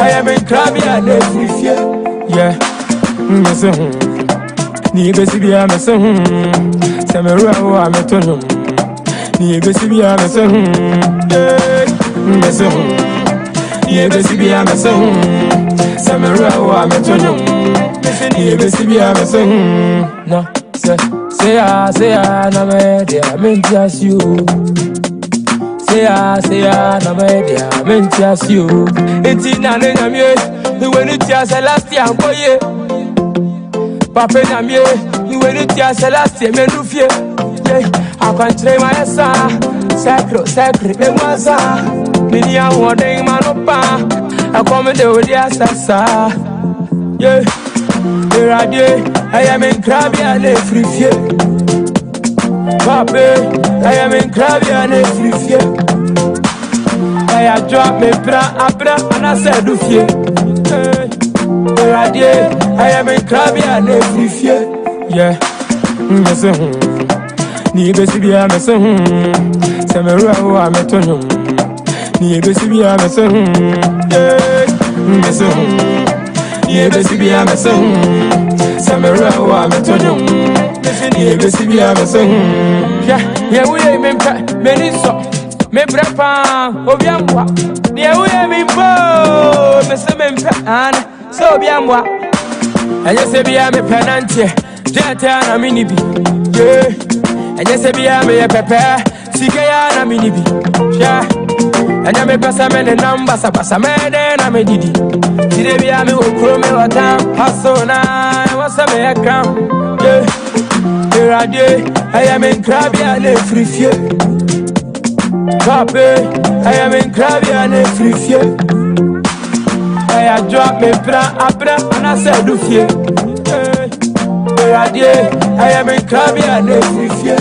I am in crabby and every fear. Yeah, Nibe Sibia Messon, Samara, I'm a tonum. Nibe Sibia Messon, Messon, Nibe Sibia Messon, Samara, I'm a tonum. Nibe Sibia Messon, no, say, I'm a dear, I meant just you. Say, I'm a dear, I meant just you. It's in an enemy, when it's just a last year, boy. Papa na mie, ni wenu tia Celeste me nufie. I can train my son, sacred, me mwaza. Mini ya wode manopa, I come de odi asasa. Yeah, radio, I am in crabby and a free fear. Papa, I am in crabby and a free fear. I drop me abra, and I said do fear. I am in crabby and every fear. Yeah, Nibe Sibia Messon, Samara, I'm a tonum. Nibe Sibia Messon, Nibe Sibia Messon, Samara, I'm a tonum. Nibe Sibia Messon. Yeah, we aim many so. Me brepa, Obiamwa. Yeah, we aim bo, Mr. Memphis. So be a moi. I just say be a me penantie. Jetta minibi. Yeah. I just say be a me pepper. Sigaya minibi. Yeah. And I me pass a man and numbers. I pass a man and I me didi. Today be a me who chrome or down. Passona. What's a me account? Yeah. Here I do. I am in crabby and a free fear. Papa, I am in crabby and a free fear. I drop me abra, and I said do fear. I am in crabby and every fear.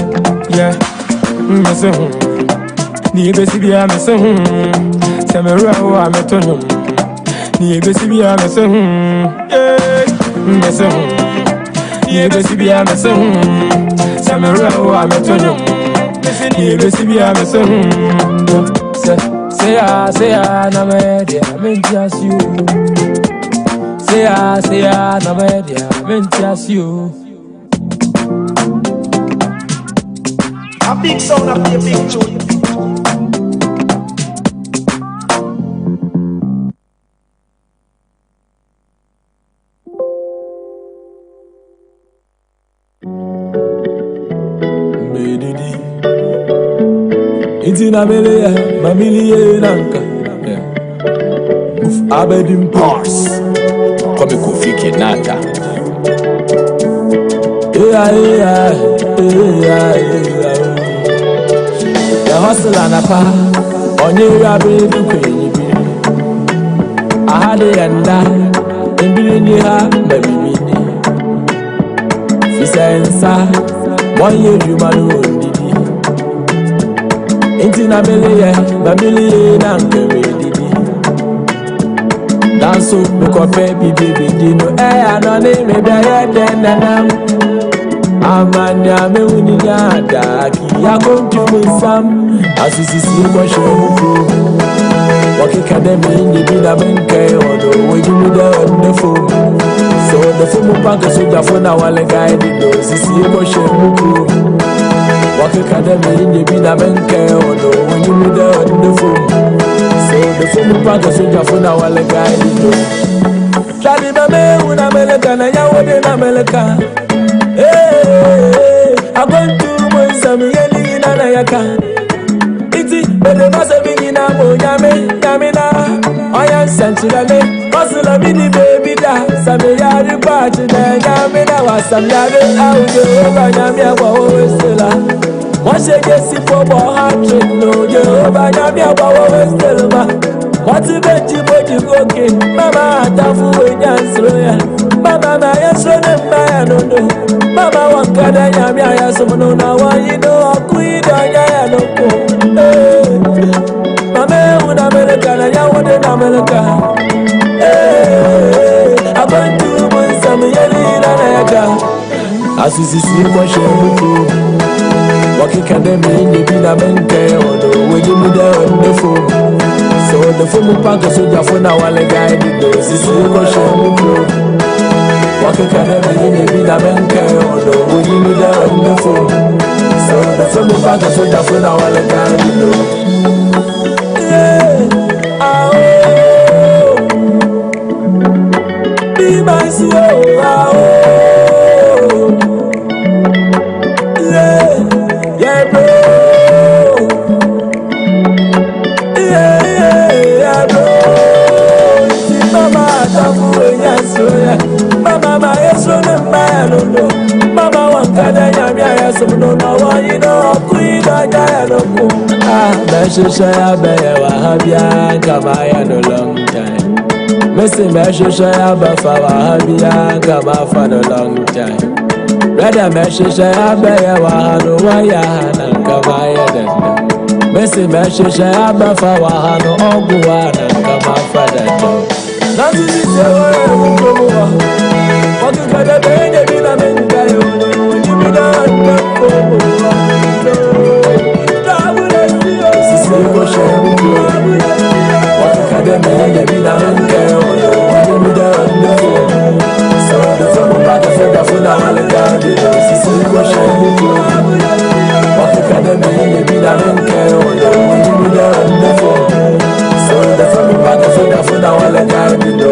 Yeah, Nibe Sibia Messon, Samara, I'm a tonum. Nibe Sibia Messon, Nibe Sibia Messon, Samara, I'm a tonum. Nibe Sibia Messon. Say, I'm a dear, I meant just you. Say, I'm a dear, I meant just you. A big sound of the big tune. It's in a million, my million anchor. Of Aberdeen Pars. Come Kofi Nata. The hustle and a pa. On your rabbit, I had a yanda. And being near her, maybe. She says, 1 year you man. Intina my million and baby. Dance up, look up, baby, no air, no name, maybe I had then. Amanda, me winning yada, I come to me some. As you see, what show. Walking academy, you did a banker, or the way you do the phone. So the phone bank is with the phone, I want to guide you, see what show. Walk academy, you be the banker, although when you do the phone. So the phone practice with your phone, I want to guide you. Charlie, my man, when I'm American, I am in America. Hey, I'm going to my some yelling in Anayaka. It's it, but the master begin a Yamina. I am sent to the name, Muscle a mini baby da. Some yard party, then Yamina was some yard out over Yamia, always still. What she gets it for heart trick, no, you're by Yamia, always still. What's the bet you put you cooking? Mama, Tafu, dance, Mama, I saw them by no. Mama, what can I am? I have someone now. You know, a queen, I know. Mama, when American, I want in America. I'm going to put some yelling in America. As you see, what she will do. Walking academy, you be a banker, or the way you do the phone. So So the phone pack so the phone I want to guide you. This is go show me bro. What can I be the man carry on the wood you need on the phone. So the phone pack so the phone I want to guide you. Yeah, be my soul. Yeah, bro. Yeah, bro. Mama, Mama, my yes, Mama, one yes, no, you know, Queen, Mesha, Habia, Kamaya, no long time. Missy Mesha, Bafa, Habia, Kama for a long time. Brother Mesha, Habia, no wire, and Kamaya. Messi Mesha, Bafa, no Oguana, Kama for that job. Not to see what you got a baby in a mental, you be done. This is your shame. What you got a baby in a mental, you be done. So the phone back for the phone, I want to this is your shame. What you got a baby in a mental, you be done. So the phone back for the phone, I want to do.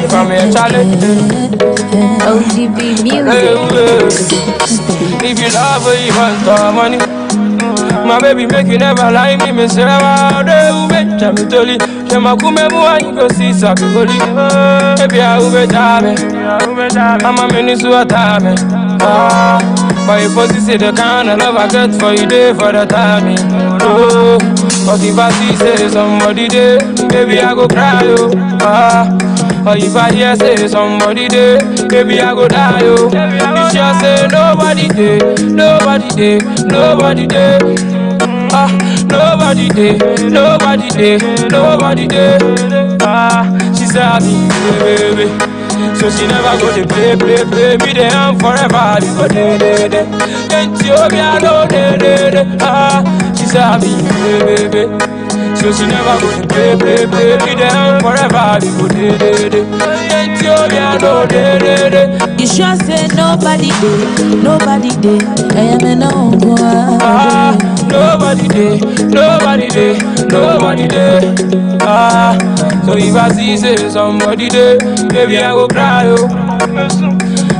From here, Charlie. OGB music. If you love her, you want the money. My baby make you never lie me. Me say I'm out there, Jama Toli. Jama kume mua you go see sabi goli. Baby I ube jame, I'm a minister of time. But you pussy say the kind of love I get for you day for the timing. Oh, but if I see say somebody there, baby I go cry oh. Or if I hear say somebody there, baby I go die oh. If she say nobody there, nobody there, nobody there. Nobody there, nobody there, nobody there. She said I be baby, so she never go to play. Me they am forever, you go day. Can't you be alone day. She said I be baby, so she never go to play. Me they am forever, you go day. Can't you be alone day. You sure say nobody did, nobody did. I am no one. Nobody did, nobody did, nobody did. So if I see say somebody did, baby I go cry oh.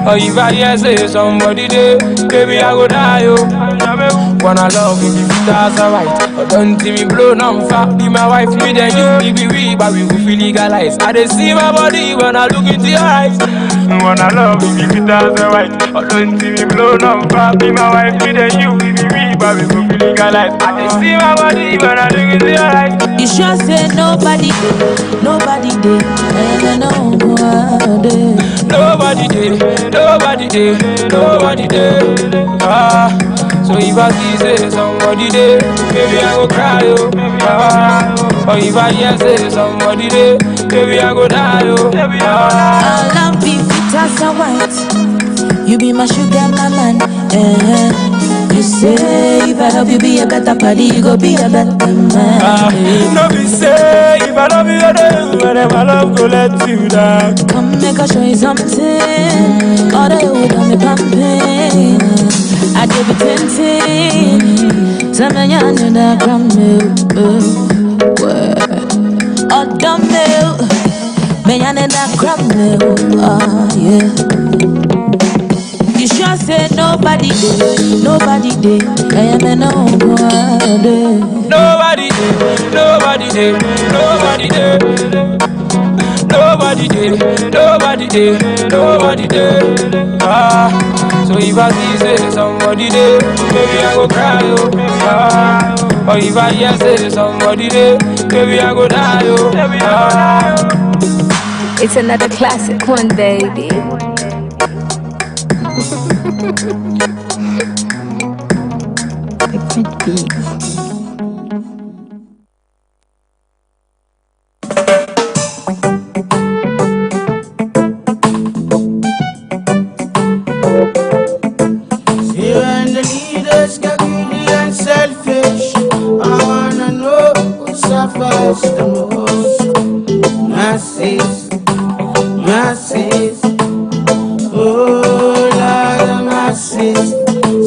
Or if I hear say somebody did, baby I go die oh. Wanna love you, that's alright. But don't see me blow on fat. Be my wife, me then you be we, but we will feel legalized. I dey see my body when I look into your eyes. Wanna love you, that's alright. But don't see me blow on fat. Be my wife, me then you be we, but we will feel legalized. I dey see my body when I look into your eyes. You sure say nobody did, nobody did. I know nobody did, nobody did, nobody did. So if I see say somebody did, baby I go cry oh. Or if I hear say somebody did, baby I go die oh. I'll love you fit as a white. You be my sugar, my man. You say if I help you be a better party, you go be a better man. No be say if I love you, I do. Whenever my love go let you down. Come make I show you something. All the way down me pumping. I give it 10. Some man you under the gram milk. Oh dumb milk. Man you under the gram milk. Oh yeah. You sure say nobody did, nobody did. I am no one. Nobody did, nobody did, nobody did. Nobody did, nobody did, nobody did. So if I see say somebody did, maybe I go cry oh. Or if I hear say somebody there, baby I go die, oh. Baby I go die, oh. It's another classic one, baby. Different beats. Suffers the most. Masses, masses, oh Lord, the masses.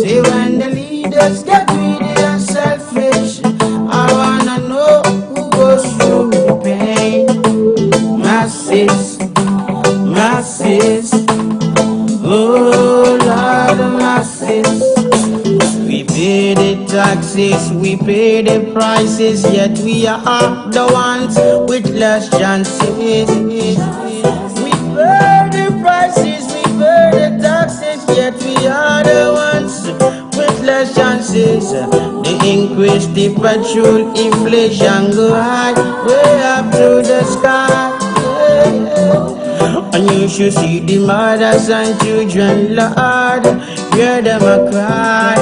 See when the leaders get greedy and selfish, I wanna know who goes through the pain. Masses, masses, oh Lord, the masses. We pay the taxes, we pay the prices, yet we are the ones with less chances. We pay the prices, we pay the taxes, yet we are the ones with less chances. They increase the petrol, inflation go high, way up to the sky. And you should see the mothers and children, Lord, hear them a cry.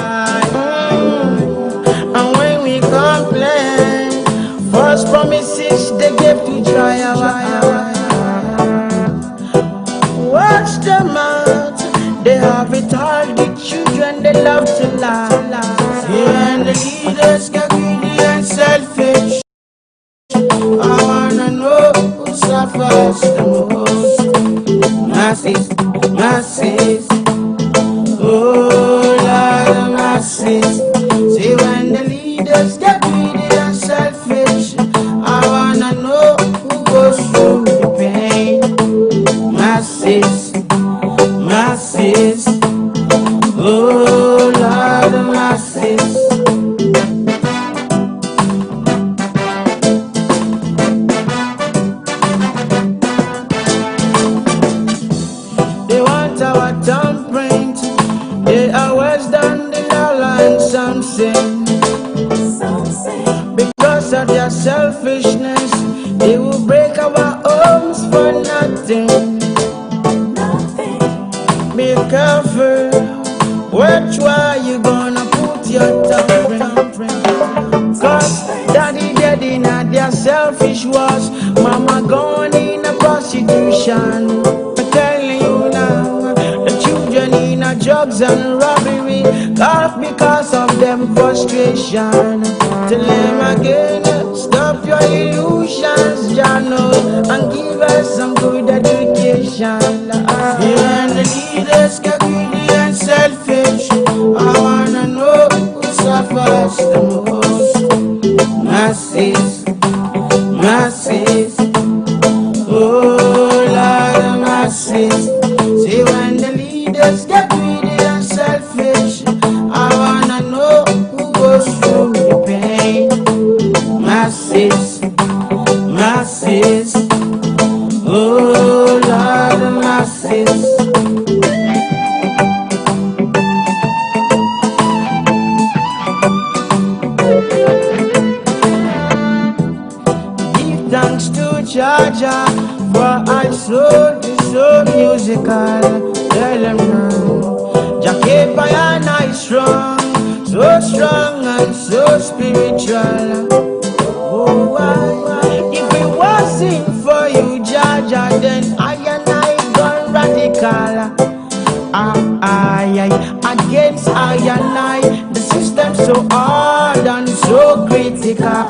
And when we complain, false promises they give to try our. Watch them out, they have it all, the children they love to laugh. And the leaders get greedy and selfish. I wanna know who suffers the most. Masses, masses, oh Lord, the masses. See when the leaders get greedy and selfish, I wanna know who goes through the pain. Masses, masses, oh Lord, the masses. They want our thumbprint. They always done the law and something. Because of their selfishness, they will break our homes for nothing. Be careful, which way you gonna put your thumbprint. Cause daddy dead in their selfish wars, mama gone in a prostitution. I'm telling you now, the children in a drugs and robbery, laugh because of them frustration. Tell them again, stop your illusions, Jano, and give us some good education. And the leaders get greedy and selfish, I wanna know who suffers the most. Masses, masses, oh Lord, the masses. See when the leaders get greedy and selfish, I wanna know who goes through the pain. Masses, masses, oh Lord, the masses. Thanks to Jaja for I soul is so musical. Tell them now, Jackie Payana is strong and so spiritual. Oh, why? If it wasn't for you, Jaja, then I and I gone radical. Against I and I, the system so hard and so critical.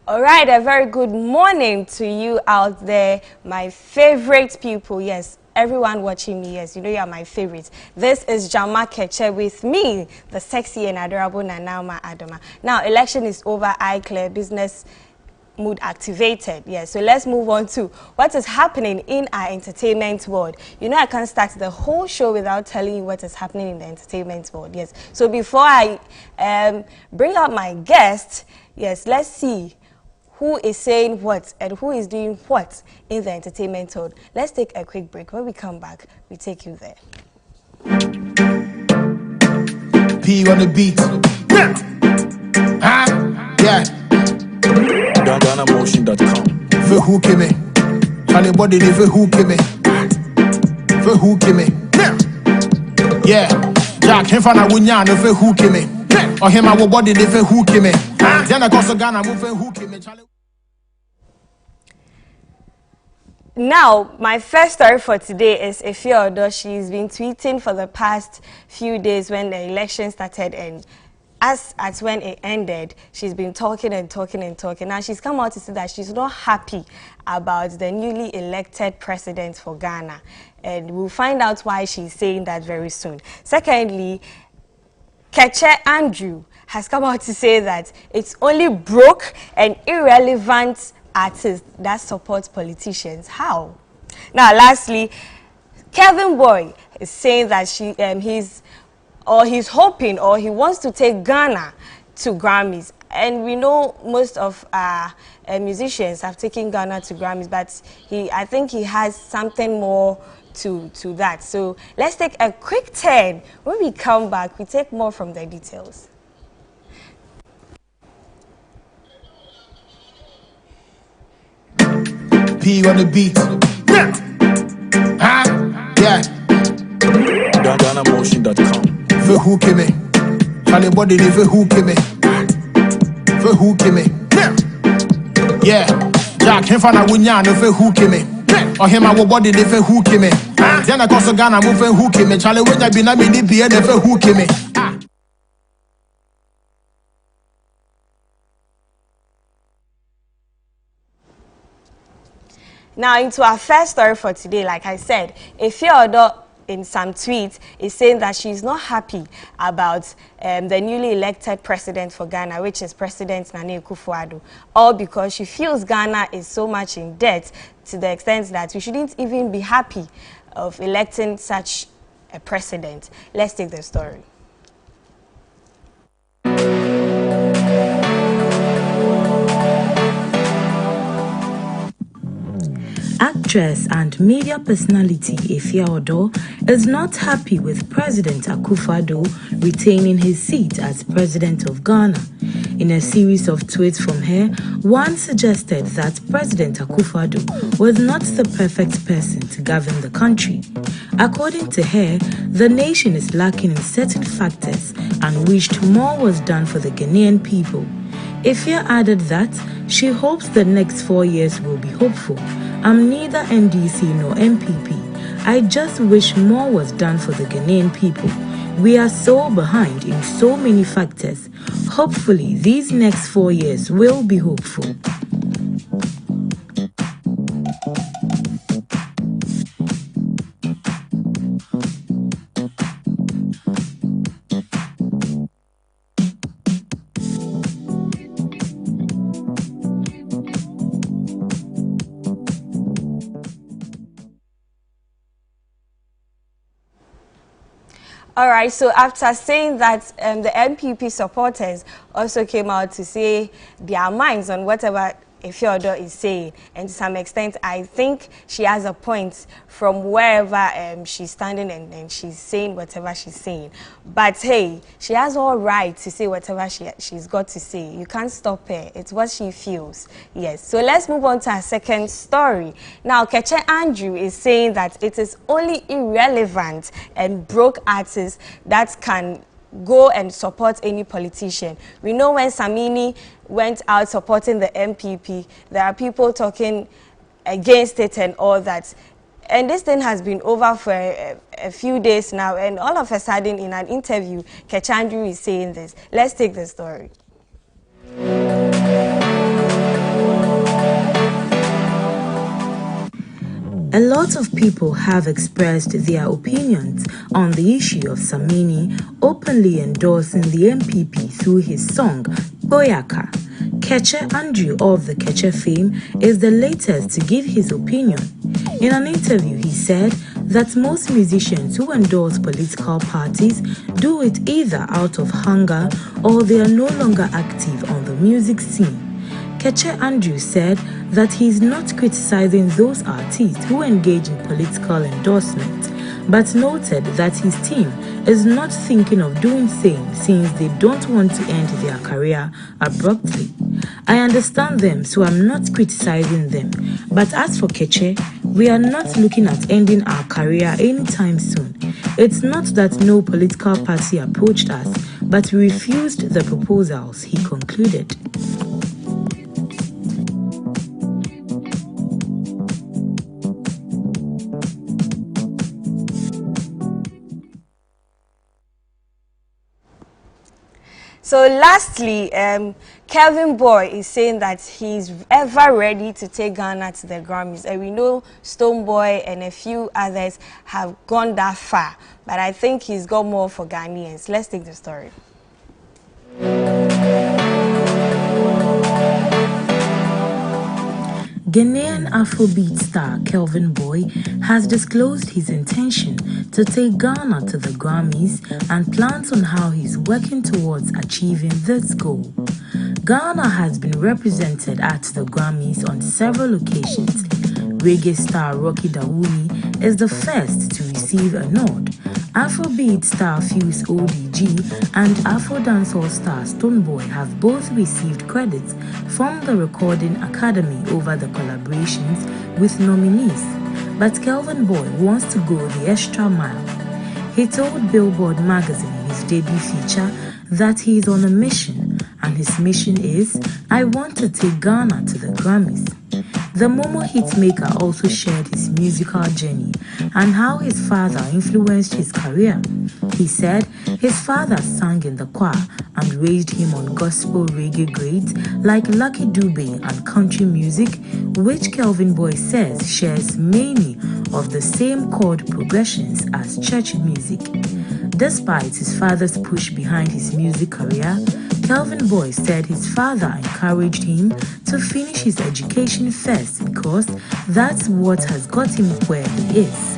Alright, a very good morning to you out there, my favorite people. Yes, everyone watching me, yes, you know you are my favorites. This is Jama Keche with me, the sexy and adorable Amadomaa. Now, election is over, I clear business mood activated. Yes, so let's move on to what is happening in our entertainment world. You know, I can't start the whole show without telling you what is happening in the entertainment world. Yes, so before I bring out my guest, yes, let's see who is saying what and who is doing what in the entertainment world. Let's take a quick break. When we come back, we take you there. P on the beat. Yeah. GhanaMotion.com. For who came me? Charlie body for who came me? For who came me? Yeah. Jack him for na wunya no for who came me? Or him our body for who came me? Then I cost Ghana move for who came me? Charlie. Now, my first story for today is Ifeodo. She's been tweeting for the past few days when the election started, and as at when it ended, she's been talking and talking and talking. Now, she's come out to say that she's not happy about the newly elected president for Ghana, and we'll find out why she's saying that very soon. Secondly, Keche Andrew has come out to say that it's only broke and irrelevant artists that support politicians. How? Now, lastly, Kevin Boy is saying that he's hoping or he wants to take Ghana to Grammys. And we know most of our musicians have taken Ghana to Grammys, but I think he has something more to that. So let's take a quick turn. When we come back, we take more from the details. P on the beat. Yeah. GhanaMotion.com. For who came me? Charlie body for who came me? For who came me? Yeah. Jack him for na wunya no for who came me? Or him our body for who came me? Then I cost Ghana move for who came me? Charlie when I be na me di for who came me? Now, into our first story for today, like I said, Ifeodo in some tweets is saying that she's not happy about the newly elected president for Ghana, which is President Nana Akufo-Addo, all because she feels Ghana is so much in debt to the extent that we shouldn't even be happy of electing such a president. Let's take the story. Actress and media personality Ifeodo is not happy with President Akufo-Addo retaining his seat as president of Ghana. In a series of tweets from her, one suggested that President Akufo-Addo was not the perfect person to govern the country. According to her, the nation is lacking in certain factors and wished more was done for the Ghanaian people. Ifea added that she hopes the next 4 years will be hopeful. I'm neither NDC nor MPP. I just wish more was done for the Ghanaian people. We are so behind in so many factors. Hopefully, these next 4 years will be hopeful. All right, so after saying that, the MPP supporters also came out to say their minds on whatever Ifeodo is saying, and to some extent, I think she has a point from wherever she's standing and she's saying whatever she's saying. But hey, she has all right to say whatever she's got to say. You can't stop her. It's what she feels. Yes. So let's move on to our second story. Now, Keche Andrew is saying that it is only irrelevant and broke artists that can go and support any politician. We know when Samini went out supporting the MPP, there are people talking against it and all that. And this thing has been over for a few days now, and all of a sudden in an interview, Keche Andrew is saying this. Let's take the story. A lot of people have expressed their opinions on the issue of Samini openly endorsing the MPP through his song, Boyaka. Keche Andrew of the Keche fame is the latest to give his opinion. In an interview, he said that most musicians who endorse political parties do it either out of hunger or they are no longer active on the music scene. Keche Andrew said that he is not criticizing those artists who engage in political endorsement, but noted that his team is not thinking of doing same since they don't want to end their career abruptly. I understand them, so I'm not criticizing them. But as for Keche, we are not looking at ending our career anytime soon. It's not that no political party approached us, but we refused the proposals, he concluded. So lastly, Kelvin Boy is saying that he's ever ready to take Ghana to the Grammys. And we know Stonebwoy and a few others have gone that far. But I think he's got more for Ghanaians. Let's take the story. Ghanaian Afrobeat star Kelvin Boy has disclosed his intention to take Ghana to the Grammys and plans on how he's working towards achieving this goal. Ghana has been represented at the Grammys on several occasions. Reggae star Rocky Dawuni is the first to receive a nod. Afrobeat star Fuse ODG and Afro dancehall star Stonebwoy have both received credits from the Recording Academy over the collaborations with nominees. But Kelvin Boy wants to go the extra mile. He told Billboard magazine in his debut feature that he is on a mission, and his mission is, I want to take Ghana to the Grammys. The Momo hitmaker also shared his musical journey and how his father influenced his career. He said his father sang in the choir and raised him on gospel reggae grades like Lucky Dube and country music, which Kelvin Boy says shares many of the same chord progressions as church music. Despite his father's push behind his music career, Kelvin Boy said his father encouraged him to finish his education first because that's what has got him where he is.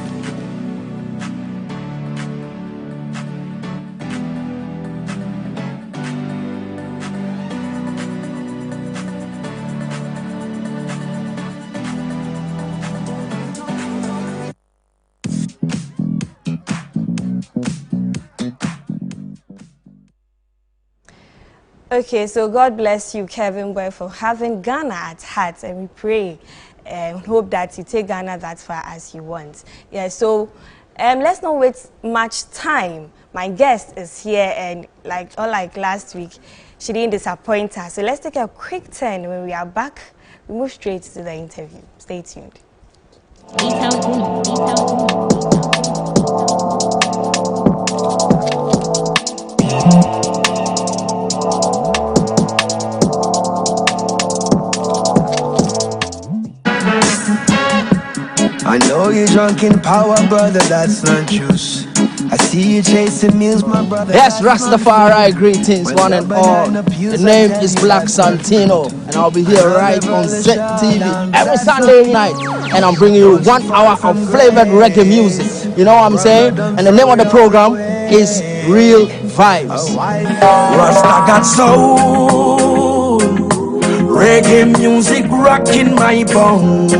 Okay, so God bless you, Kelvin Boy, for having Ghana at heart, and we pray and hope that you take Ghana that far as you want. Yeah, so let's not waste much time. My guest is here, and like last week, she didn't disappoint us. So let's take a quick turn. When we are back, we move straight to the interview. Stay tuned. I know you're drunk in power, brother, that's not juice. I see you chasing meals, my brother. Yes, Rastafari, greetings, one and all. The name is Black Santino, and I'll be here right on Set TV every Sunday night. And I'm bringing you 1 hour of flavored reggae music. You know what I'm saying? And the name of the program is Real Vibes. Rasta got soul, reggae music rocking my bones.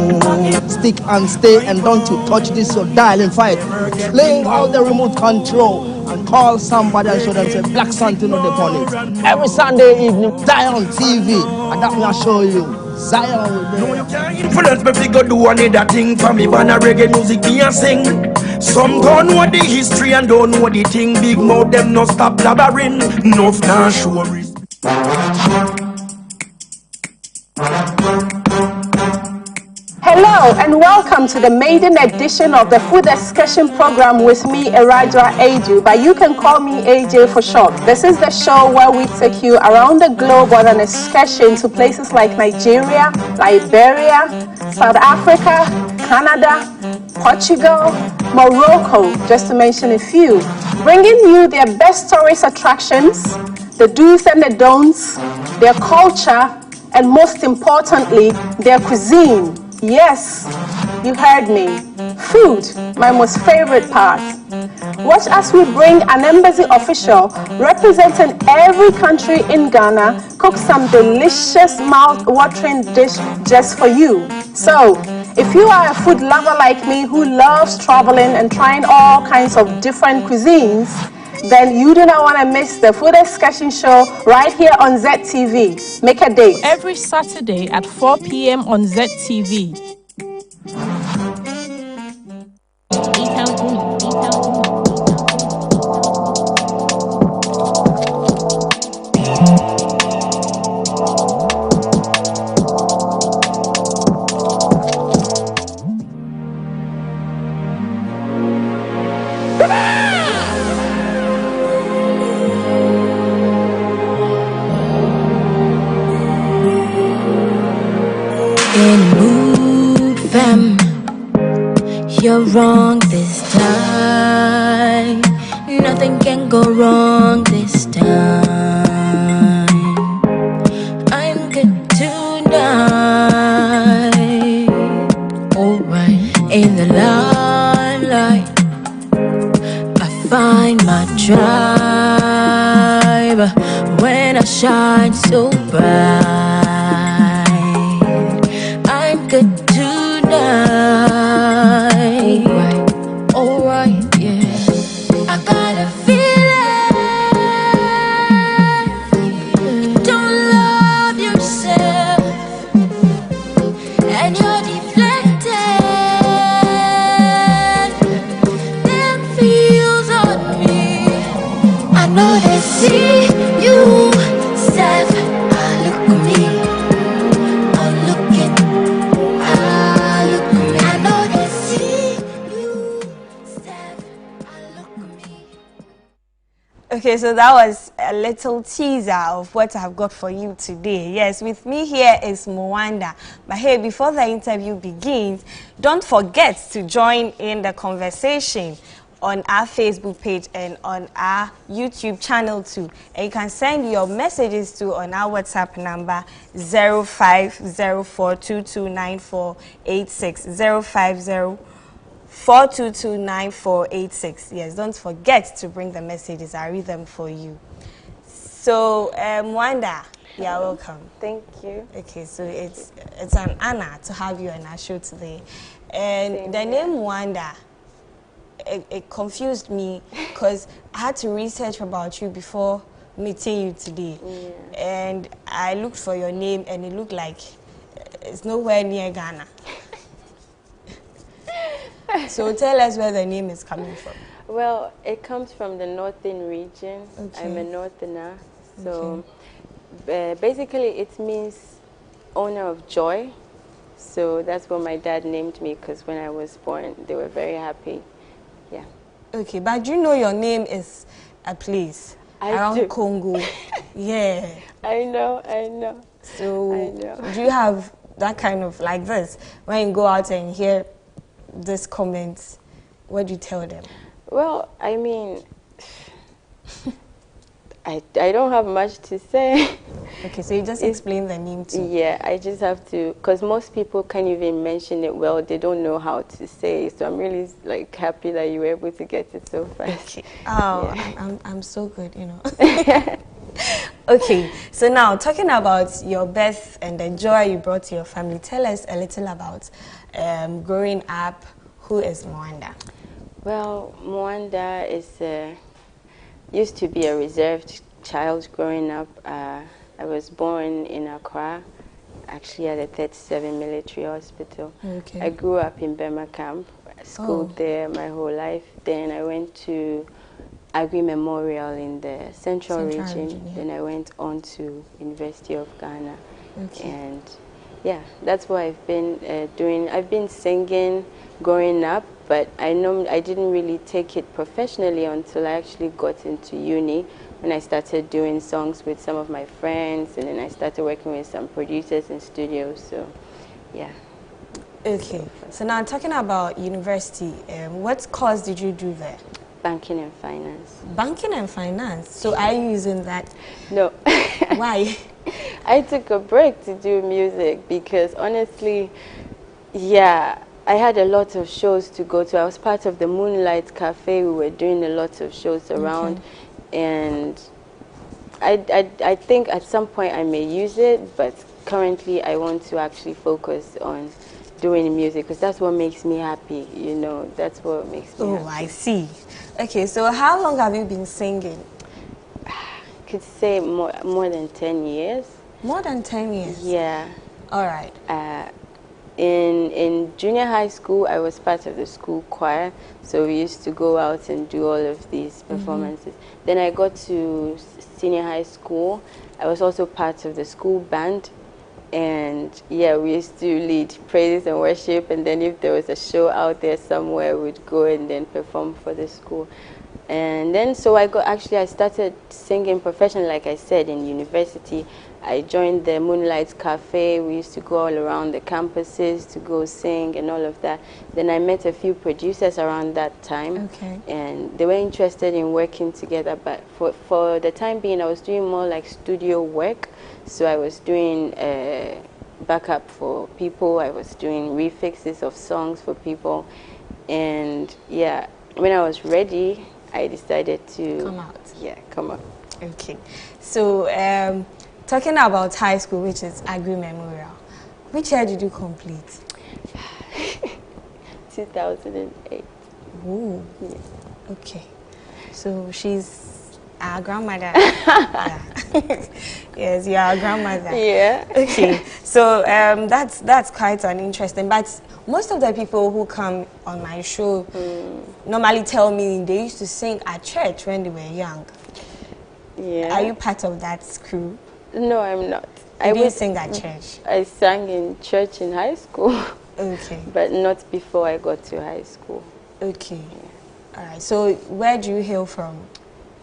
Stick and stay, and don't you touch this or dial in fight. Playing out the remote control and call somebody and show them say Black Santino upon it. Every Sunday evening, Zion TV, and that will show you Zion with them. No, you can't influence me, figure do another thing for me, but reggae music me a sing. Some don't know the history and don't know the thing. Big mouth them no stop blabbering. Enough now show Hello and welcome to the maiden edition of the Food Excursion program with me, Erajua Aju, but you can call me AJ for short. This is the show where we take you around the globe on an excursion to places like Nigeria, Liberia, South Africa, Canada, Portugal, Morocco, just to mention a few, bringing you their best tourist attractions, the do's and the don'ts, their culture, and most importantly, their cuisine. Yes, you heard me. Food, my most favorite part. Watch as we bring an embassy official representing every country in Ghana cook some delicious mouth-watering dish just for you. So, if you are a food lover like me who loves traveling and trying all kinds of different cuisines, then you do not want to miss the Food Excursion Show right here on ZTV. Make a date. Every Saturday at 4 p.m. on ZTV. In mood, fam, you're wrong this time. Nothing can go wrong this time. I'm good tonight. Alright, in the limelight, I find my tribe. When I shine so bright, good tonight. Alright, yeah. I got a feeling you don't love yourself and you're deflected. Them feels on me. I know they see you, Steph. Look at me. Okay, so that was a little teaser of what I've got for you today. Yes, with me here is Mwanda. But hey, before the interview begins, don't forget to join in the conversation on our Facebook page and on our YouTube channel too. And you can send your messages to on our WhatsApp number 0504229486 4229486. Yes, don't forget to bring the messages. I read them for you. So, Mwanda, you're welcome. Thank you. Okay, so it's an honor to have you on our show today. And the name Mwanda, it confused me because I had to research about you before meeting you today. Yeah. And I looked for your name and it looked like it's nowhere near Ghana. So tell us where the name is coming from. Well, it comes from the northern region. Okay. I'm a northerner. So basically it means owner of joy. So that's what my dad named me because when I was born, they were very happy. Yeah. Okay, but you know your name is a place around Congo. Yeah. I know. So I know. Do you have that kind of like this? When you go out and hear these comments, what do you tell them? Well, I mean, I don't have much to say. Okay, so you just explain the name to me. Yeah, I just have to, because most people can't even mention it well. They don't know how to say it. So I'm really like happy that you were able to get it so fast. Okay. Oh, yeah. I'm so good, you know. Okay, so now talking about your birth and the joy you brought to your family, tell us a little about growing up. Who is Mwanda? Well, Mwanda used to be a reserved child growing up. I was born in Accra, actually at the 37 Military Hospital. Okay. I grew up in Burma Camp, schooled there my whole life. Then I went to Agri Memorial in the Central region. Yeah. Then I went on to University of Ghana. Okay. And yeah, that's what I've been doing. I've been singing growing up, but I didn't really take it professionally until I actually got into uni when I started doing songs with some of my friends, and then I started working with some producers in studios. So, yeah. Okay. So now talking about university, what course did you do there? Banking and finance. Banking and finance. So are you using that? No. Why? I took a break to do music because honestly, yeah, I had a lot of shows to go to. I was part of the Moonlight Cafe. We were doing a lot of shows around, and I think at some point I may use it, but currently I want to actually focus on doing music because that's what makes me happy, you know, that's what makes me happy. Oh, I see. Okay, so how long have you been singing? I could say more than 10 years. More than 10 years? Yeah. All right. In junior high school, I was part of the school choir, so we used to go out and do all of these performances. Then I got to senior high school. I was also part of the school band, and yeah, we used to lead praise and worship, and then if there was a show out there somewhere, we'd go and then perform for the school. And then so I started singing professionally, like I said, in university. I joined the Moonlight Cafe. We used to go all around the campuses to go sing and all of that. Then I met a few producers around that time, and they were interested in working together. But for the time being, I was doing more like studio work. So I was doing backup for people. I was doing refixes of songs for people. And yeah, when I was ready, I decided to come out. Yeah, come out. Okay. So talking about high school, which is Agri Memorial, which year did you complete? 2008. Ooh. Yeah. Okay. So she's our grandmother. Yeah. Yes, you are a grandmother. Yeah. Okay. So that's quite an interesting. But most of the people who come on my show normally tell me they used to sing at church when they were young. Yeah. Are you part of that crew? No, I'm not. I would sing at church. I sang in church in high school. Okay. But not before I got to high school. Okay. Yeah. All right. So where do you hail from?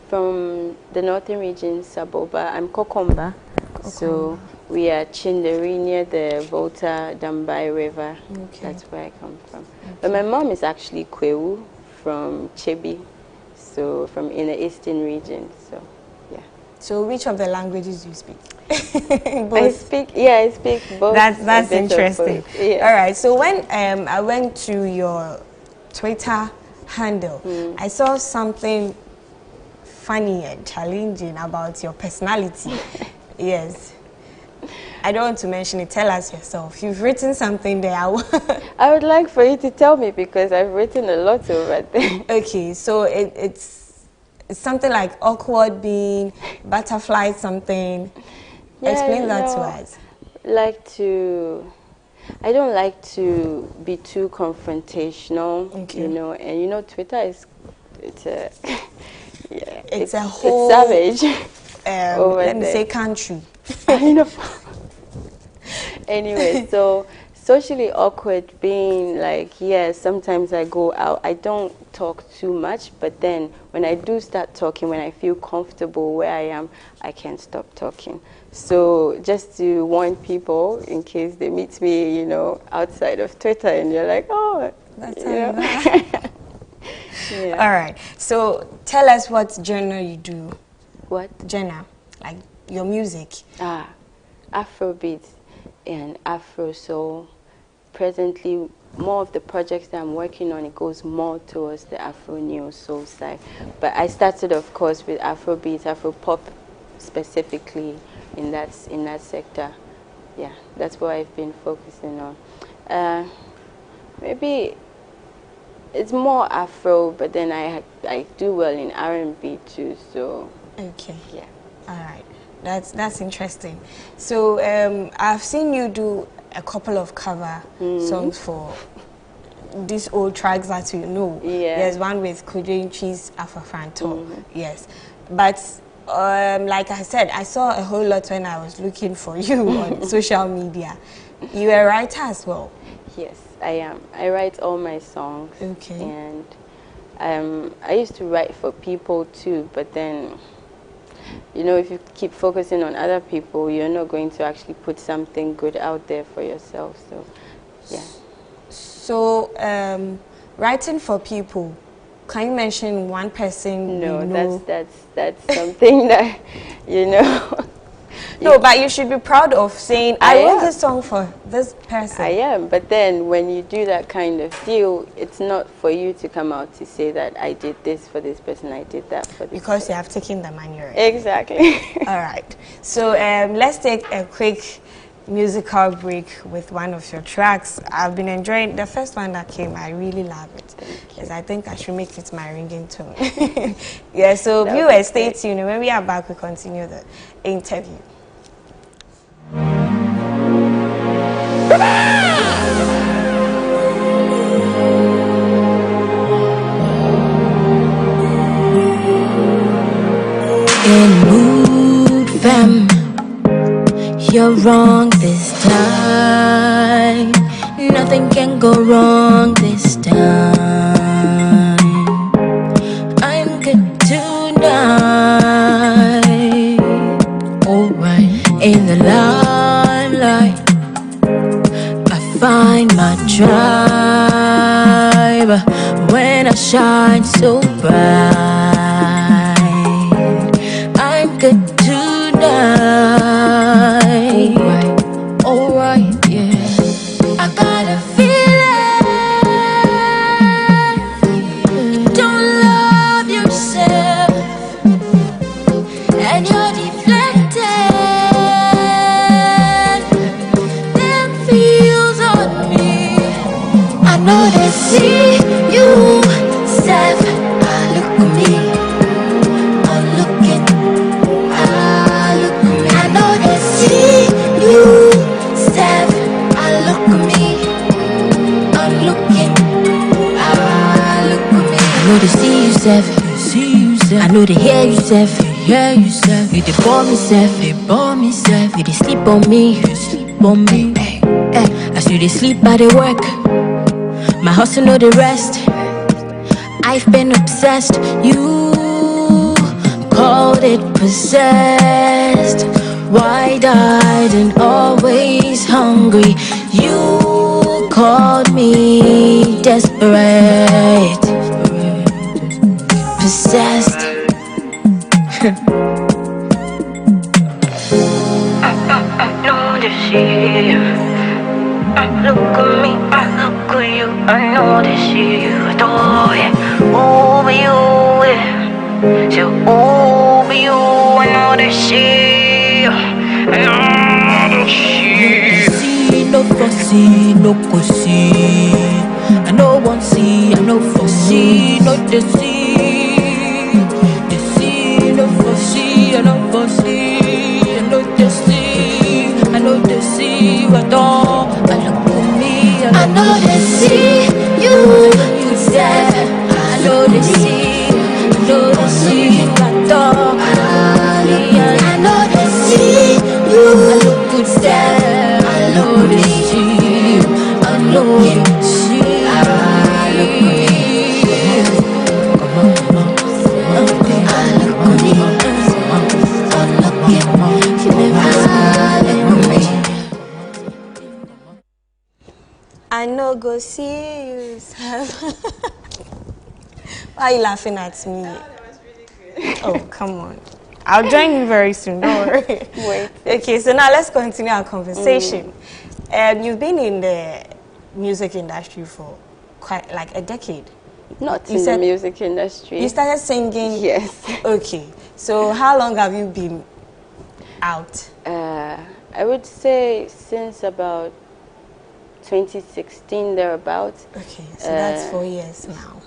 From the northern region, Saboba. I'm Kokomba. So we are Chinderi near the Volta Dambai River. Okay. That's where I come from. Okay. But my mom is actually Kwewu from Chebi. So from in the eastern region. So yeah. So which of the languages do you speak? I speak both. That's interesting. Yeah. All right. So when I went to your Twitter handle, I saw something funny and challenging about your personality. Yes. I don't want to mention it. Tell us yourself. You've written something there. I would like for you to tell me because I've written a lot over there. Okay. So it's something like awkward being, butterfly something. Yeah, explain that to us. I don't like to be too confrontational, you know, and you know Twitter it's a whole savage. Let me say country. You know. Anyway, so socially awkward being like, sometimes I go out, I don't talk too much, but then when I do start talking, when I feel comfortable where I am, I can't stop talking. So just to warn people in case they meet me, you know, outside of Twitter and you're like, oh, that's how you know. Yeah. All right. So tell us what genre you do. What? Genre, like your music. Afrobeat and Afro soul. Presently, more of the projects that I'm working on, it goes more towards the Afro neo soul side. But I started, of course, with Afrobeat, Afro pop, specifically in that sector. Yeah, that's what I've been focusing on. Maybe it's more Afro, but then I do well in R&B too. So okay, yeah, all right, that's interesting. So I've seen you do a couple of cover songs for these old tracks that you know. Yeah. There's one with Kojo Cheese Afafranto. Yes, but like I said, I saw a whole lot when I was looking for you on social media. You're a writer as well. Yes, I am. I write all my songs. Okay. And I used to write for people too, but then, you know, if you keep focusing on other people, you're not going to actually put something good out there for yourself. So, yeah. So, writing for people, can you mention one person? No, you know? that's something that, you know. No, but you should be proud of saying, I wrote this song for this person. I am, but then when you do that kind of deal, it's not for you to come out to say that I did this for this person, I did that for this Because person. you have taken the money already. Exactly. All right. So let's take a quick musical break with one of your tracks. I've been enjoying the first one that came. I really love it. Yes, I think I should make it my ringing tone. Yeah, so viewers, stay tuned. When we are back, we continue the interview. In mood, fam, you're wrong this time. Nothing can go wrong this time. I'm good tonight. Alright, in the limelight, I find my tribe. When I shine so bright, I'm good tonight. Alright, yeah. I got a feeling you don't love yourself, and you're deflected. Them feels on me. I know they see you, Steph. Look at me. I'm looking. Look at me. I know they see you, Steph. Look at me. I'm looking. Look at me. I know they see you, Steph. I know they hear you, Steph. You they bore me, Steph. You they sleep on me. I see they sleep by the work. My hustle know the rest. I've been obsessed. You called it possessed. Wide-eyed and always hungry. You called me desperate, possessed. I know this shit. Look at me, I look at you. I know this shit you adore it. Over you, so over you. I know this shit. I know this shit. See, no fussy, no pussy. I know one see, I know fussy, no deceive. Deceive, no fussy, I know fussy. I know deceive, I know deceive at all. I look at me, I know they see you, said. I know they see, I know they see at all. I know they see you, I look good, said. I know they see, I know they see. I look at me, come on, okay. I look at me, I'm looking, you never look at me. I know go see you. Why are you laughing at me? Oh, come on. I'll join you very soon, don't worry. Wait. Okay, so now let's continue our conversation. You've been in the music industry for quite like a decade. Not in the music industry. You started singing? Yes. Okay. So how long have you been out? I would say since about 2016 thereabouts. Okay, so that's 4 years now.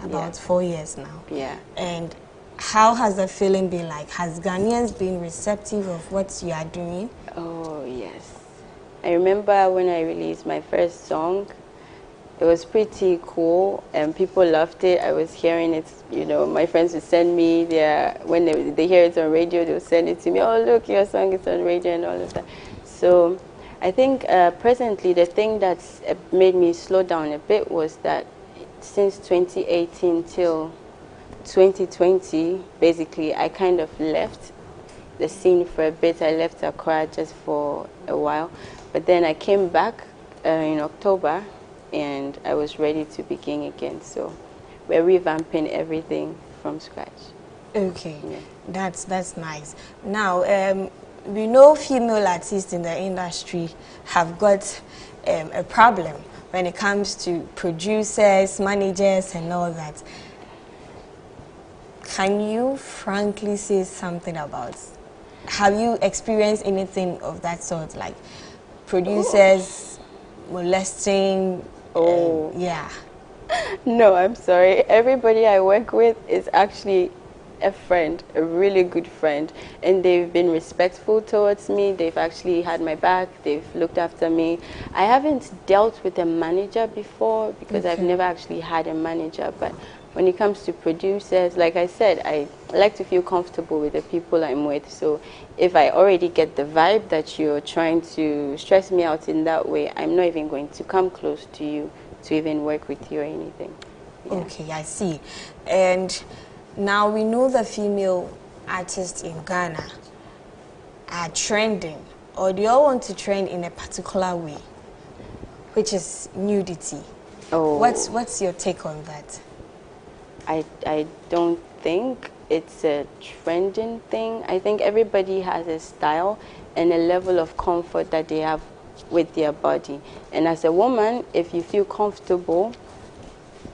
About 4 years now. Yeah. And how has the feeling been like? Has Ghanaians been receptive of what you are doing? Oh, yes. I remember when I released my first song, it was pretty cool and people loved it. I was hearing it, you know, my friends would send me when they hear it on radio, they'll send it to me. Oh, look, your song is on radio and all of that. So I think presently the thing that's made me slow down a bit was that since 2018 till 2020, basically, I kind of left the scene for a bit. I left Accra just for a while. But then I came back in October and I was ready to begin again. So we're revamping everything from scratch. Okay, yeah. That's nice. Now, we know female artists in the industry have got a problem when it comes to producers, managers, and all that. Can you frankly say something about? Have you experienced anything of that sort, like producers molesting? Yeah. No, I'm sorry. Everybody I work with is actually a friend, a really good friend, and they've been respectful towards me. They've actually had my back. They've looked after me. I haven't dealt with a manager before because I've never actually had a manager, but when it comes to producers, like I said, I like to feel comfortable with the people I'm with. So if I already get the vibe that you're trying to stress me out in that way, I'm not even going to come close to you to even work with you or anything. Yeah. Okay, I see. And now we know the female artists in Ghana are trending, or they all want to trend in a particular way, which is nudity. What's your take on that? I don't think it's a trending thing. I think everybody has a style and a level of comfort that they have with their body. And as a woman, if you feel comfortable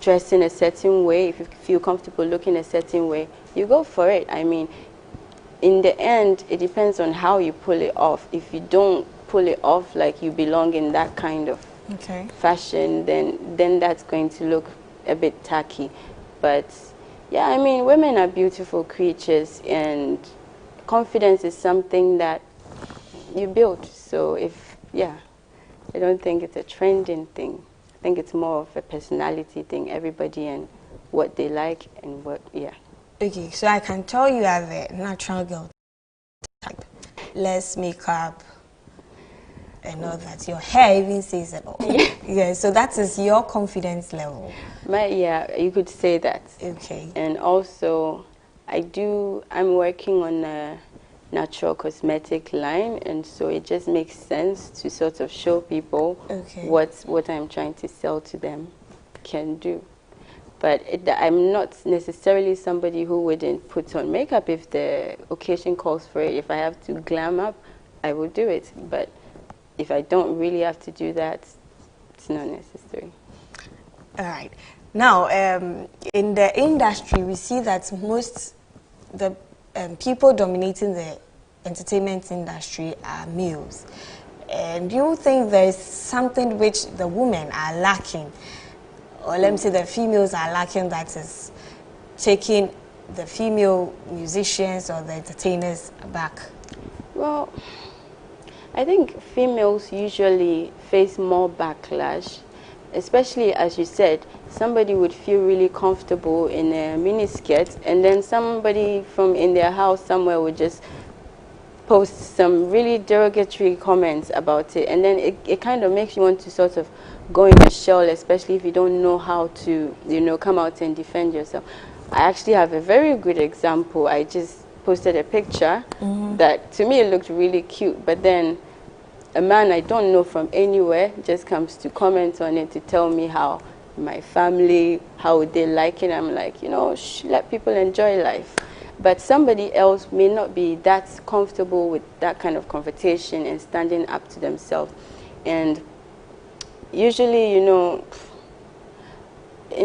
dressing a certain way, if you feel comfortable looking a certain way, you go for it. I mean, in the end, it depends on how you pull it off. If you don't pull it off like you belong in that kind of fashion, then that's going to look a bit tacky. But yeah, I mean, women are beautiful creatures, and confidence is something that you build. So I don't think it's a trending thing. I think it's more of a personality thing, everybody and what they like and what, Okay, so I can tell you are the natural girl type. Less makeup and all that. Your hair even says it all. Yeah, so that is your confidence level. You could say that. Okay. And also, I'm working on a natural cosmetic line, and so it just makes sense to sort of show people what I'm trying to sell to them can do. But I'm not necessarily somebody who wouldn't put on makeup if the occasion calls for it. If I have to glam up, I will do it. But if I don't really have to do that, it's not necessary. All right. Now, in the industry, we see that the people dominating the entertainment industry are males. And do you think there is something which the women are lacking, or let me say the females are lacking, that is taking the female musicians or the entertainers back? Well, I think females usually face more backlash, especially, as you said, somebody would feel really comfortable in a miniskirt, and then somebody from in their house somewhere would just post some really derogatory comments about it, and then it kind of makes you want to sort of go in a shell, especially if you don't know how to, come out and defend yourself. I actually have a very good example. I just posted a picture that to me it looked really cute, but then a man I don't know from anywhere just comes to comment on it to tell me how my family, how they like it. I'm like, let people enjoy life. But somebody else may not be that comfortable with that kind of confrontation and standing up to themselves. And usually, in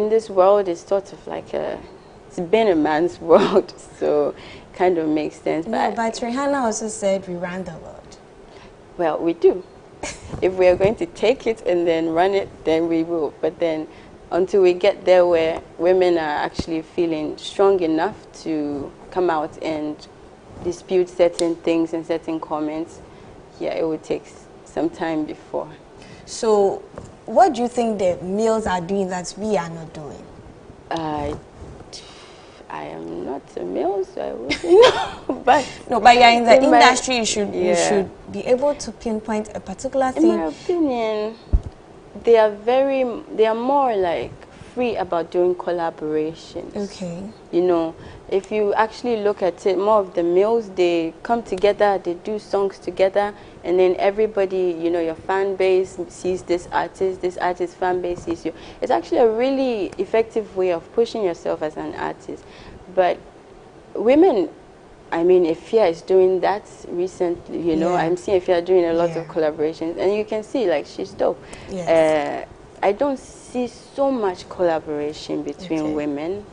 this world, it's sort of like it's been a man's world, so it kind of makes sense. No, but Rihanna also said we ran the world. Well, we do. If we are going to take it and then run it, then we will. But then until we get there where women are actually feeling strong enough to come out and dispute certain things and certain comments, it would take some time before. So what do you think the males are doing that we are not doing? I am not a male, so I wouldn't know. But you're in the industry. You should be able to pinpoint a particular thing. In my opinion, they are more like free about doing collaborations. Okay. If you actually look at it, more of the males, they come together, they do songs together, and then everybody, your fan base sees this artist fan base sees you. It's actually a really effective way of pushing yourself as an artist. But women I mean, Ifya is doing that recently, you know. I'm seeing Ifya doing a lot of collaborations, and you can see, like, she's dope. Yes. I don't see so much collaboration between women,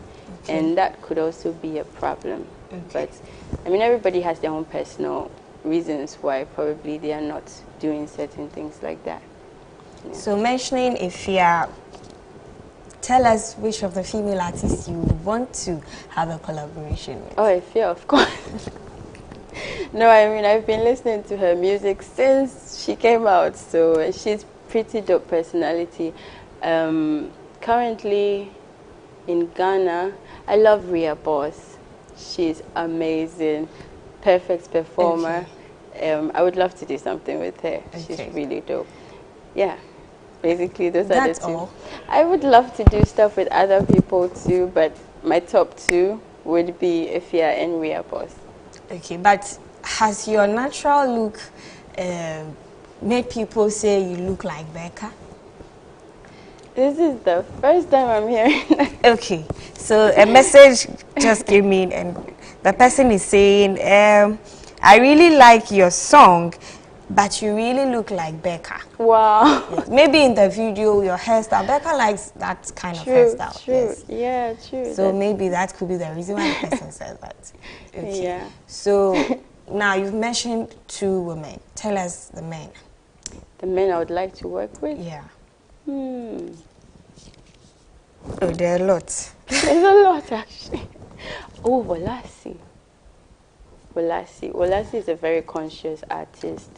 and that could also be a problem. But, I mean, everybody has their own personal reasons why probably they are not doing certain things like that. Yeah. So, mentioning Ifya, tell us which of the female artists you want to have a collaboration with. Oh, Ifya, of course. No, I mean, I've been listening to her music since she came out, so she's pretty dope personality. Currently in Ghana, I love Rhea Boss. She's amazing, perfect performer. I would love to do something with her. She's really dope. Yeah. Basically, those are the two. All. I would love to do stuff with other people too, but my top two would be Ifya and Rhea Boss. Okay, but has your natural look made people say you look like Becca? This is the first time I'm hearing that. Okay, so a message just came in, and the person is saying, I really like your song, but you really look like Becca. Wow. Yes. Maybe in the video, your hairstyle. Becca likes that kind of hairstyle. True. Yes. Yeah, true. So maybe that could be the reason why the person says that. Okay. Yeah. So now you've mentioned two women. Tell us the men. The men I would like to work with? Yeah. Oh, there are a lot. There's a lot, actually. Oh, Wolasi. Wolasi is a very conscious artist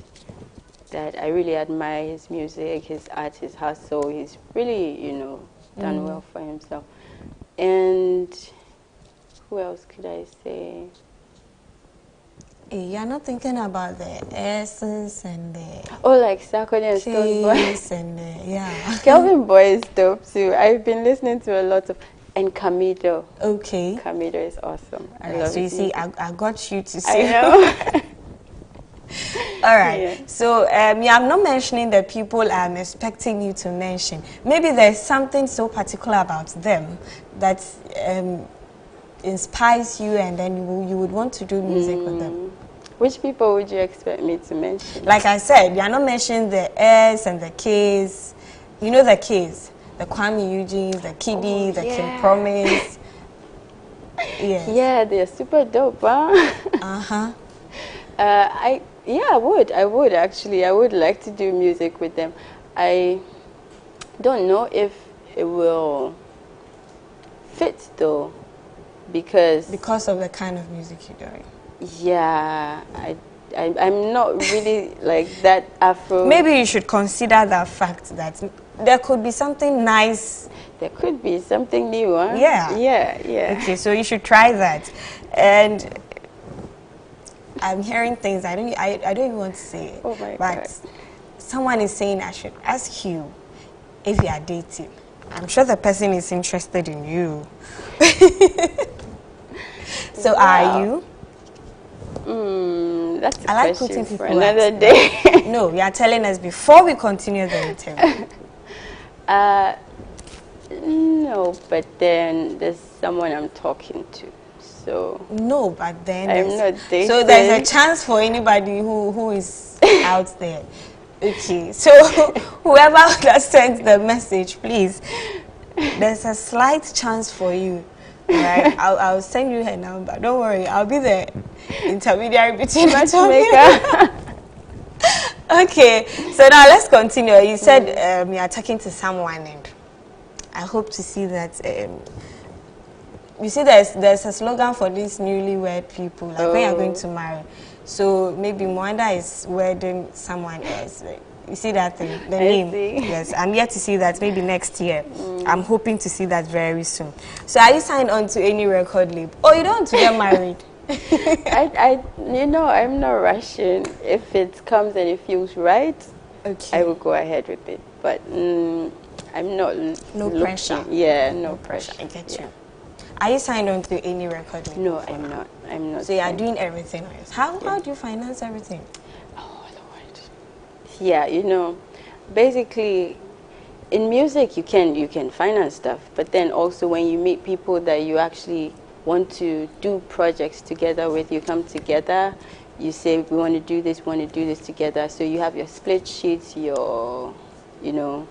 that I really admire his music, his art, his hustle. He's really, you know, done well for himself. And who else could I say? You're not thinking about the Essence and the... Oh, like Sarkodie and Stone Boy. And yeah. Kelvin Boy is dope too. I've been listening to a lot of... And Camido. Okay. Camido is awesome. I love it. So you see, I got you to say. I know. All right. Yeah. So I'm not mentioning the people I'm expecting you to mention. Maybe there's something so particular about them that inspires you, and then you would want to do music with them. Which people would you expect me to mention? Like I said, you're not mentioning the S and the K's. You know the K's. The Kwame Eugenes, the Kiddy, the Kim Promise. Yeah, they're super dope, huh? I would actually. I would like to do music with them. I don't know if it will fit though, because of the kind of music you're doing. Yeah, I'm not really like that Afro. Maybe you should consider the fact that there could be something nice. There could be something new, huh? Yeah. Okay, so you should try that. And I'm hearing things I don't even want to say. Oh my God. Someone is saying I should ask you if you are dating. I'm sure the person is interested in you. So are you? That's a I like question putting for people another day. No, you are telling us before we continue the interview. No, but then there's someone I'm talking to. So no, but then I'm not dating. So there's a chance for anybody who is out there. Okay, so whoever that sent the message, please, there's a slight chance for you. Right? I'll send you her number. Don't worry, I'll be the intermediary between the matchmaker. Okay, so now let's continue. You said you are talking to someone, and I hope to see that. You see, there's a slogan for these newlywed people, like when you're going to marry. So maybe Mwanda is wedding someone else. You see that thing, the name? See. Yes, I'm yet to see that maybe next year. I'm hoping to see that very soon. So are you signed on to any record label? Oh, you don't want to get married? I'm not rushing. If it comes and it feels right, I will go ahead with it. But I'm not looking. Pressure. Yeah, no pressure. I get you. Are you signed on to any record label? No, I'm not. I'm not. So you are doing everything. How do you finance everything? Oh Lord. Yeah, basically, in music you can finance stuff, but then also when you meet people that you actually want to do projects together with, you come together, you say we want to do this together. So you have your split sheets, your, you know,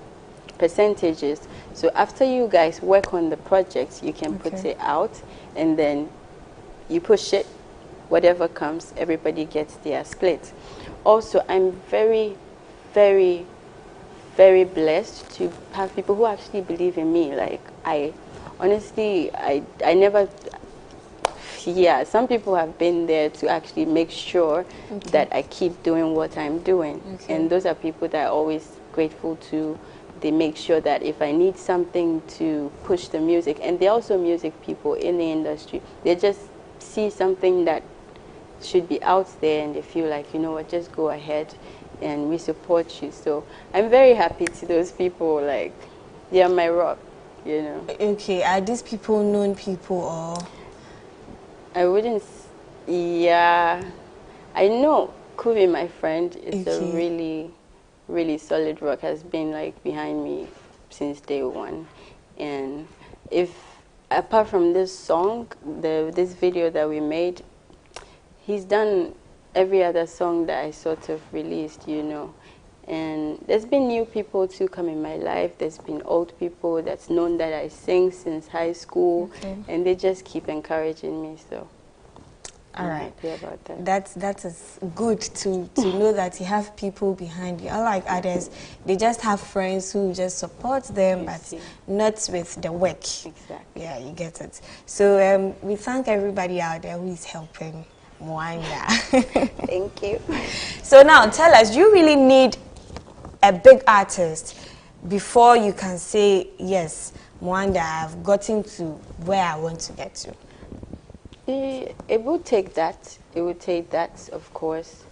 percentages. So after you guys work on the project, you can put it out, and then you push it. Whatever comes, everybody gets their split. Also, I'm very, very, very blessed to have people who actually believe in me. Like, honestly, I never, yeah, some people have been there to actually make sure that I keep doing what I'm doing. And those are people that I'm always grateful to. They make sure that if I need something to push the music, and they're also music people in the industry, they just see something that should be out there, and they feel like, you know what, just go ahead and we support you. So I'm very happy to those people. Like, they are my rock, you know. Okay, are these people known people, or? I wouldn't, yeah. I know Kuvi, my friend, is a really, really solid rock, has been like behind me since day one. And if, apart from this song, this video that we made, he's done every other song that I sort of released, you know. And there's been new people too come in my life. There's been old people that's known that I sing since high school, and they just keep encouraging me. So all right, I'm happy about that. That is good to know that you have people behind you. Unlike others, they just have friends who just support them, but not with the work. Exactly. Yeah, you get it. So we thank everybody out there who is helping Mwanda. Thank you. So now tell us, do you really need a big artist before you can say, yes, Mwanda, I've gotten to where I want to get to? It would take that. It would take that, of course.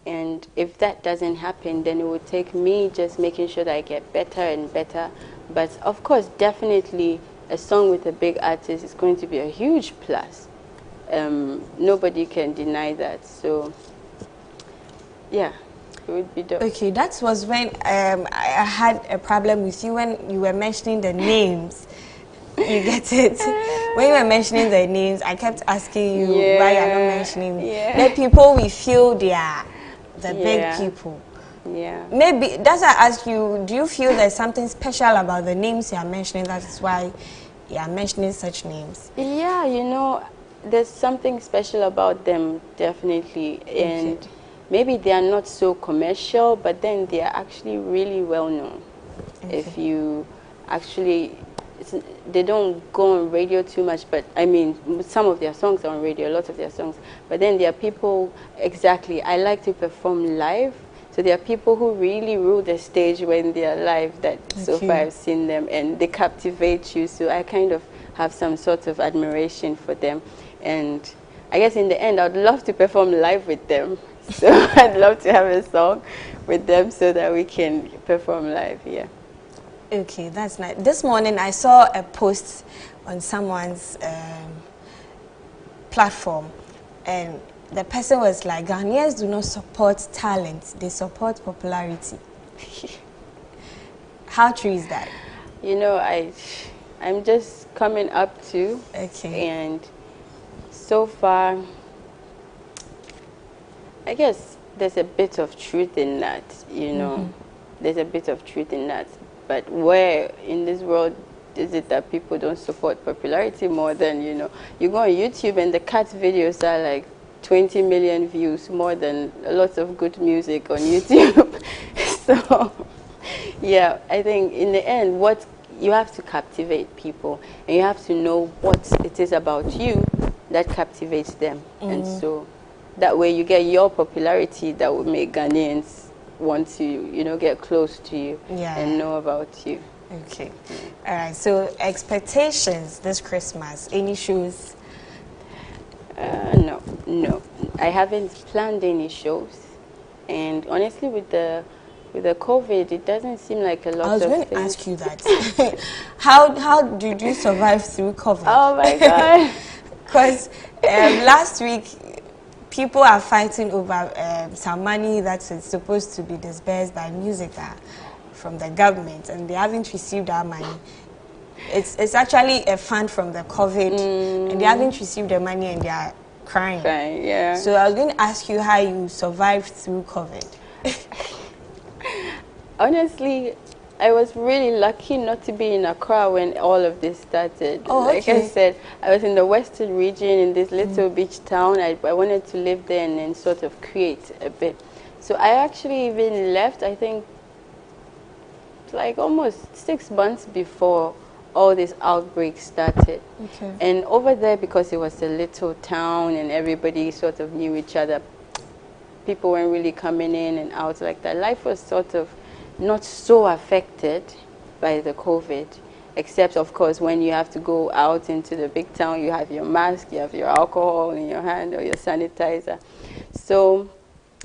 And if that doesn't happen, then it would take me just making sure that I get better and better. But of course, definitely a song with a big artist is going to be a huge plus. Nobody can deny that. So, yeah, it would be dope. Okay, that was when I had a problem with you when you were mentioning the names. You get it? When you were mentioning the names, I kept asking you why you're not mentioning the people we feel they are the big people. Yeah. Maybe that's why I asked you, do you feel there's something special about the names you are mentioning? That is why you are mentioning such names. Yeah, you know, there's something special about them, definitely. And maybe they are not so commercial, but then they are actually really well known. If you actually, they don't go on radio too much, but I mean, some of their songs are on radio, a lot of their songs. But then there are people, I like to perform live. So there are people who really rule the stage when they are live that so far I've seen them, and they captivate you. So I kind of have some sort of admiration for them. And I guess in the end, I'd love to perform live with them. So I'd love to have a song with them so that we can perform live, yeah. Okay, that's nice. This morning I saw a post on someone's platform, and the person was like, Ghanaians do not support talent, they support popularity. How true is that? You know, I'm just coming up to, and so far, I guess there's a bit of truth in that, you know. There's a bit of truth in that. But where in this world is it that people don't support popularity more than, you know, you go on YouTube and the cat videos are like 20 million views, more than a lot of good music on YouTube. So, yeah, I think in the end, you have to captivate people, and you have to know what it is about you that captivates them. And so that way you get your popularity that will make Ghanaians want to, you know, get close to you and know about you. Okay. All right. So expectations this Christmas, any shows? No. I haven't planned any shows. And honestly, with the COVID, it doesn't seem like a lot of I was going things. to ask you that. How did you survive through COVID? Oh my God. Because last week, people are fighting over some money that is supposed to be disbursed by Musica from the government, and they haven't received our money. it's actually a fund from the COVID, and they haven't received the money and they are crying. Yeah. So I was going to ask you how you survived through COVID. Honestly, I was really lucky not to be in Accra when all of this started. Like I said, I was in the western region in this little beach town. I wanted to live there and then sort of create a bit. So I actually even left, I think, like almost 6 months before all this outbreak started. And over there, because it was a little town and everybody sort of knew each other, people weren't really coming in and out like that. Life was sort of not so affected by the COVID, except of course when you have to go out into the big town, you have your mask, you have your alcohol in your hand or your sanitizer. So,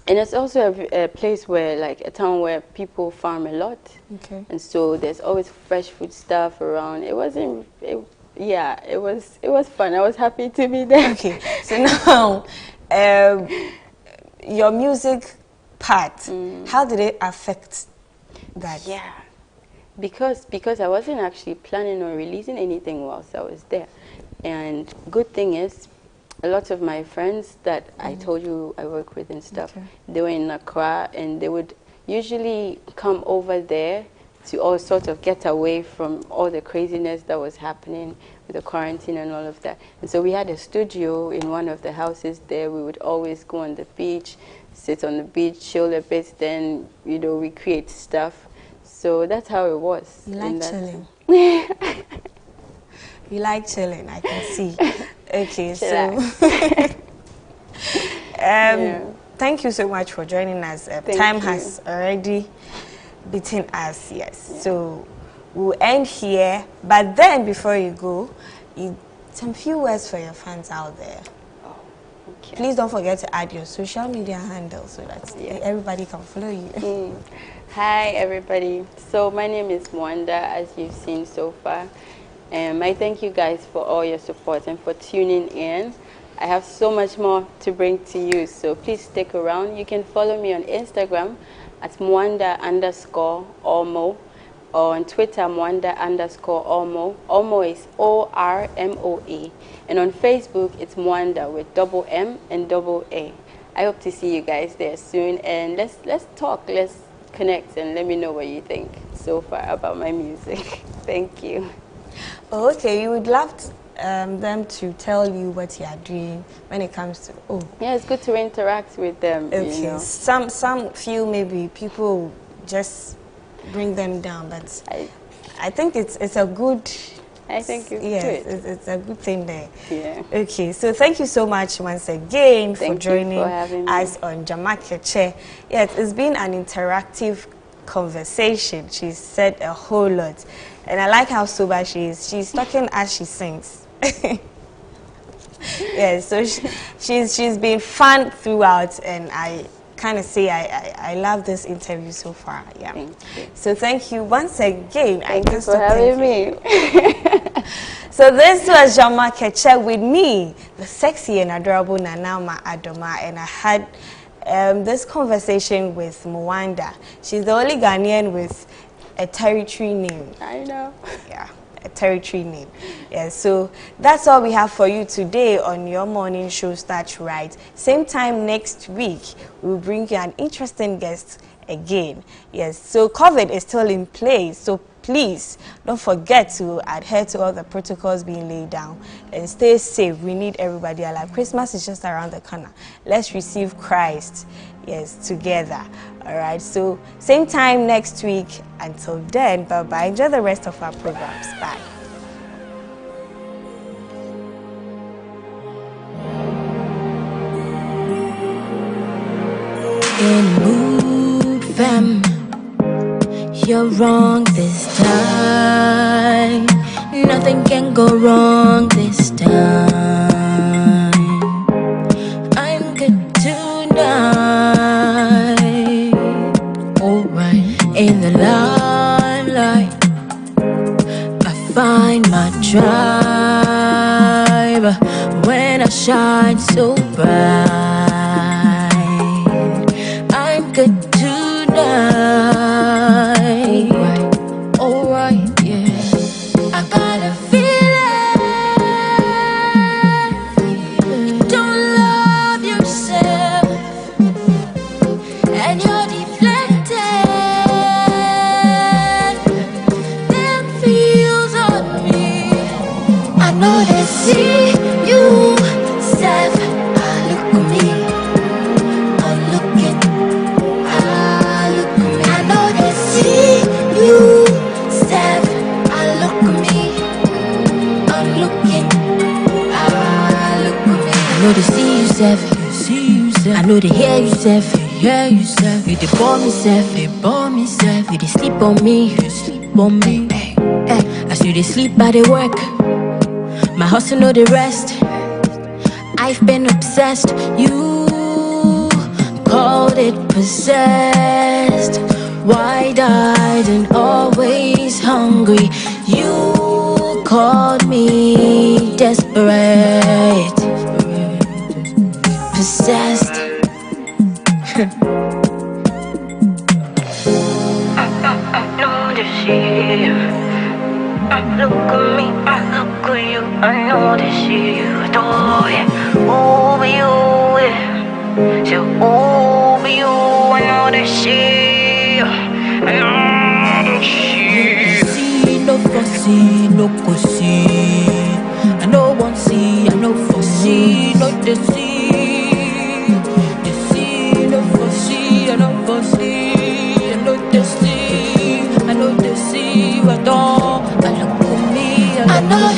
and it's also a place where, like a town where people farm a lot. And so there's always fresh food stuff around. It was fun. I was happy to be there. So now, your music part, how did it affect that? Yeah, because I wasn't actually planning on releasing anything whilst I was there. And good thing is, a lot of my friends that I told you I work with and stuff, they were in Accra, and they would usually come over there to all sort of get away from all the craziness that was happening with the quarantine and all of that. And so we had a studio in one of the houses there. We would always go on the beach, sit on the beach, chill a bit, then, you know, we create stuff. So that's how it was. You like chilling? You like chilling, I can see. Okay, so thank you so much for joining us. Time has already beaten us, so we'll end here. But then before you go, some few words for your fans out there. Please don't forget to add your social media handle so that everybody can follow you. Hi everybody, so my name is Mwanda, as you've seen so far. I thank you guys for all your support and for tuning in. I have so much more to bring to you, so please stick around. You can follow me on Instagram at Mwanda_Omo, or on Twitter Mwanda_Omo. Omo is ORMOE. And on Facebook it's Mwanda with double M and double A. I hope to see you guys there soon, and let's talk, let's connect, and let me know what you think so far about my music. Thank you. Okay, you would love them to tell you what you are doing when it comes to yeah, it's good to interact with them. Okay, you know. some feel maybe people just bring them down, but I think it's a good. I think it's good. It's a good thing there. Yeah. Okay, so thank you so much once again for joining us on Jama Keche. Yes, it's been an interactive conversation. She said a whole lot, and I like how sober she is. She's talking as she sings. Yeah, so she's been fun throughout, and I kind of say I love this interview so far. Yeah. So thank you once again. Thank you for having me. So this was Jama Keche with me, the sexy and adorable Amadomaa, and I had this conversation with Mwanda. She's the only Ghanaian with a territory name. I know. Yeah, a territory name. Yeah, so that's all we have for you today on your morning show. Start Right. Same time next week, we'll bring you an interesting guest again. Yes, so COVID is still in place, so please don't forget to adhere to all the protocols being laid down and stay safe. We need everybody alive. Christmas is just around the corner. Let's receive Christ, yes, together. All right, so same time next week. Until then, bye-bye. Enjoy the rest of our programs. Bye. In mood, fam, you're wrong this time. Nothing can go wrong this time. I'm good tonight. Alright, in the limelight, I find my tribe. When I shine so bright, I'm good tonight. Alright, yeah. I got say. I know they hear you say, you dey bore me self, you dey sleep on me, As you dey sleep, I dey work. My hustle know the rest. I've been obsessed. You called it possessed. Wide-eyed and always hungry. You called me desperate, possessed. I know this year. Look at me, I look at you. I know this year. Oh yeah, over you, yeah. So over you, I know this year. I know this year. See, no foresee, no foresee. I know one see, I know foresee, no deceive. Deceive, no foresee, I know foresee. I know deceive, I know deceive at all. I know